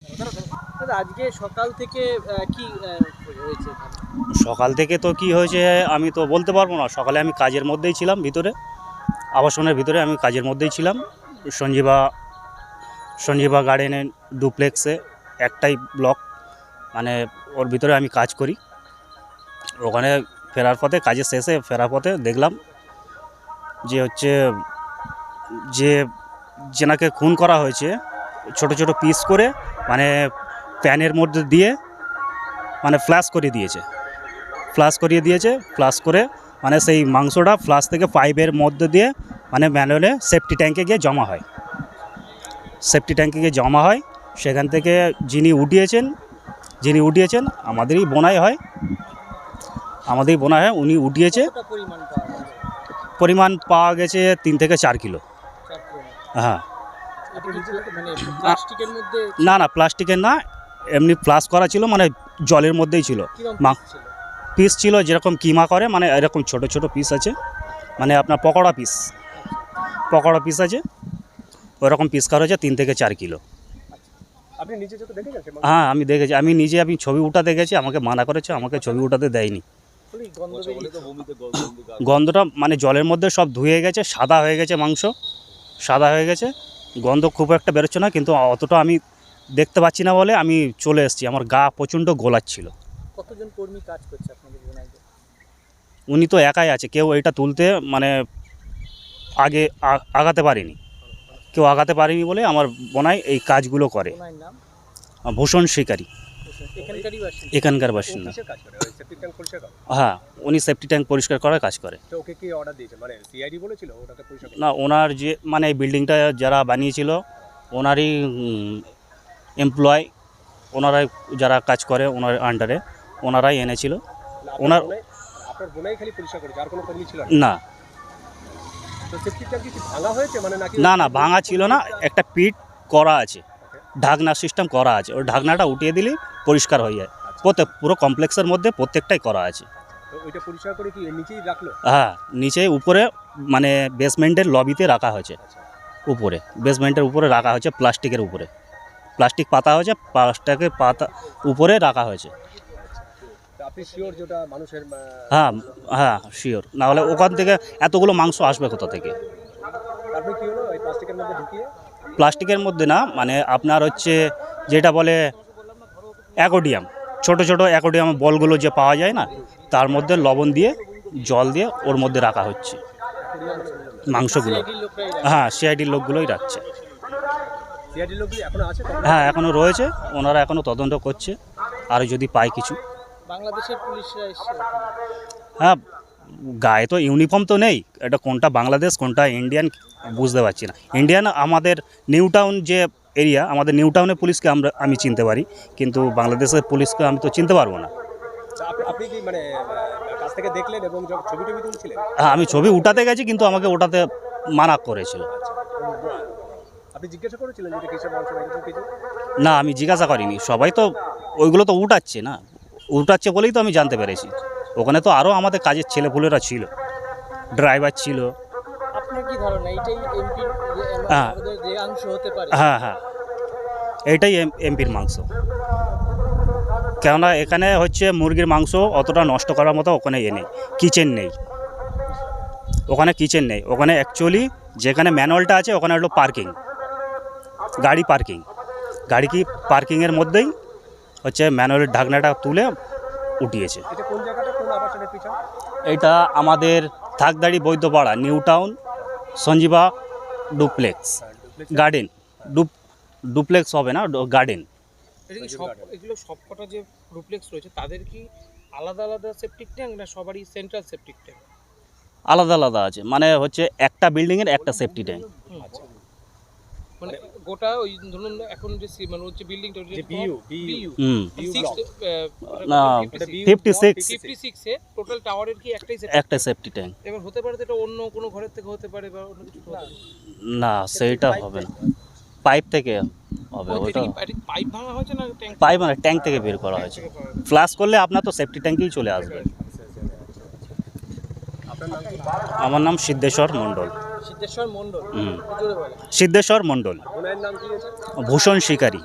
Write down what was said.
দাদা আজকে সকাল থেকে কি হয়েছে? সকাল থেকে তো কি হয়েছে আমি তো বলতে পারবো না। সকালে আমি কাজের মধ্যেই ছিলাম, ভিতরে আবাসনের ভিতরে আমি কাজের মধ্যেই ছিলাম। সঞ্জীবা গার্ডেনের ডুপ্লেক্সে একটাই ব্লক, মানে ওর ভিতরে আমি কাজ করি। ওখানে ফেরার পথে, কাজের শেষে ফেরার পথে দেখলাম যে যেনাকে খুন করা হয়েছে ছোট ছোট পিস করে, মানে প্যানের মধ্যে দিয়ে মানে ফ্ল্যাশ করিয়ে দিয়েছে। ফ্ল্যাশ করে মানে সেই মাংসটা ফ্ল্যাশ থেকে পাইপের মধ্যে দিয়ে মানে ম্যানুয়ালে সেফটি ট্যাঙ্কে গিয়ে জমা হয়। সেখান থেকে যিনি উঠিয়েছেন আমাদেরই বোনাই হয়, উনি উঠিয়েছে। পরিমাণ পাওয়া গেছে 3 থেকে 4 কিলো। হ্যাঁ, না প্লাস্টিকের না, এমনি ফ্লাশ করা ছিল, মানে জলের মধ্যেই ছিল। পিস ছিল যেরকম কিমা করে, মানে এরকম ছোট ছোট পিস আছে, মানে আপনার পকোড়া পিস আছে, ওরকম পিস করা হয়েছে 3 থেকে 4 কিলো। হ্যাঁ, আমি দেখেছি, আমি ছবি উঠাতে গেছি, আমাকে মানা করেছে, আমাকে ছবি উঠাতে দেয়নি। গন্ধটা মানে জলের মধ্যে সব ধুয়ে গেছে, সাদা হয়ে গেছে, গন্ধ খুব একটা বেরোচ্ছে না, কিন্তু অতটা আমি দেখতে পাচ্ছি না বলে আমি চলে এসেছি। আমার গা প্রচণ্ড গোলাচ্ছিল। কতজন কর্মী কাজ করছে আপনাদের বোনাইতে? উনি তো একাই আছে, কেউ এটা তুলতে মানে আগাতে পারেনি বলে আমার বোনাই এই কাজগুলো করে। ভূষণ শিকারী, এখানকার বাসিন্দা। হ্যাঁ, উনি সেফটি ট্যাঙ্ক পরিষ্কার করার কাজ করে। না, ওনার যে মানে এই বিল্ডিংটা যারা বানিয়েছিল ওনারই এমপ্লয়, ওনারাই যারা কাজ করে ওনার আন্ডারে, ওনারাই এনেছিল। ওনার না না ভাঙা ছিল না, একটা পিট করা আছে, ঢাকনা সিস্টেম করা আছে। ওই ঢাকনাটা উঠিয়ে দিলেই পরিষ্কার হয়ে যায়। পুরো কমপ্লেক্সের মধ্যে প্রত্যেকটাই করা আছে। হ্যাঁ, নিচে উপরে মানে বেসমেন্টের লবিতে রাখা হয়েছে, বেসমেন্টের উপরে রাখা হয়েছে, প্লাস্টিক পাতা হয়েছে, প্লাস্টিকের পাতা উপরে রাখা হয়েছে। হ্যাঁ শিওর, নাহলে ওখান থেকে এতগুলো মাংস আসবে কোথা থেকে? প্লাস্টিকের মধ্যে না, মানে আপনার যেটা বলে অ্যাকোডিয়াম, ছোট ছোট অ্যাকোডিয়াম বলগুলো যে পাওয়া যায় না, তার মধ্যে লবণ দিয়ে জল দিয়ে ওর মধ্যে রাখা হচ্ছে মাংসগুলো। হ্যাঁ, সিআইডির লোকগুলোই রাখছে। হ্যাঁ, এখনও রয়েছে, ওনারা এখনও তদন্ত করছে, আর যদি পায় কিছু। বাংলাদেশের পুলিশরা এসে, হ্যাঁ, গায়ে তো ইউনিফর্ম তো নেই, এটা কোনটা বাংলাদেশ কোনটা ইন্ডিয়ান বুঝতে পারছি না। ইন্ডিয়ান আমাদের নিউ টাউন যে এরিয়া, আমাদের নিউ টাউনের পুলিশকে আমি চিনতে পারি, কিন্তু বাংলাদেশের পুলিশকে আমি তো চিনতে পারবো না। হ্যাঁ, আমি ছবি উঠাতে গেছি, কিন্তু আমাকে ওটাতে মানা করেছিল। না, আমি জিজ্ঞাসা করিনি, সবাই তো ওইগুলো তো উঠাচ্ছে বলেই তো আমি জানতে পেরেছি। ওখানে তো আরও আমাদের কাজের ছেলেপুলেরা ছিল, ড্রাইভার ছিল। আপনার কি ধারণা এটাই এমপির যে অংশ হতে পারে? হ্যাঁ, এটাই এমপির মাংস। কেননা এখানে মুরগির মাংস অতটা নষ্ট করার মতো ওখানে কিচেন নেই। ওখানে অ্যাকচুয়ালি যেখানে ম্যানুয়ালটা আছে ওখানে হলো গাড়ি পার্কিংয়ের মধ্যেই ম্যানুয়ালের ঢাকনাটা তুলে উঠিয়েছে। এটা আমাদের Thakdari Baidyapara, new town, Sanjeeva duplex garden. Duplex হবে না, গার্ডেন। এগুলো সবকটা যে ডুপ্লেক্স রয়েছে তাদের কি আলাদা আলাদা সেপটিক ট্যাঙ্ক, না সবারই সেন্ট্রাল সেপটিক ট্যাঙ্ক? আলাদা আলাদা আছে, মানে একটা বিল্ডিংয়ের একটা সেফটি ট্যাঙ্ক। মানে গোটা ওই ধরুন এখন যে মানে বিল্ডিংটা না 56 এ টোটাল টাওয়ারের কি একটা সেফটি ট্যাঙ্ক। এবার হতে পারে এটা অন্য কোনো ঘরের থেকে হতে পারে, বা অন্য কিছু না, সেইটা হবে না, পাইপ থেকে হবে। ওটা পাইপ ভাঙা হয়েছে না পাইপ, মানে ট্যাঙ্ক থেকে বের করা হয়েছে। ফ্লাশ করলে আপনার তো সেফটি ট্যাঙ্কেই চলে আসবে। আমার নাম সিদ্ধেশ্বর মণ্ডল। সিদ্ধেশ্বর মণ্ডল। ভূষণ শিকারী।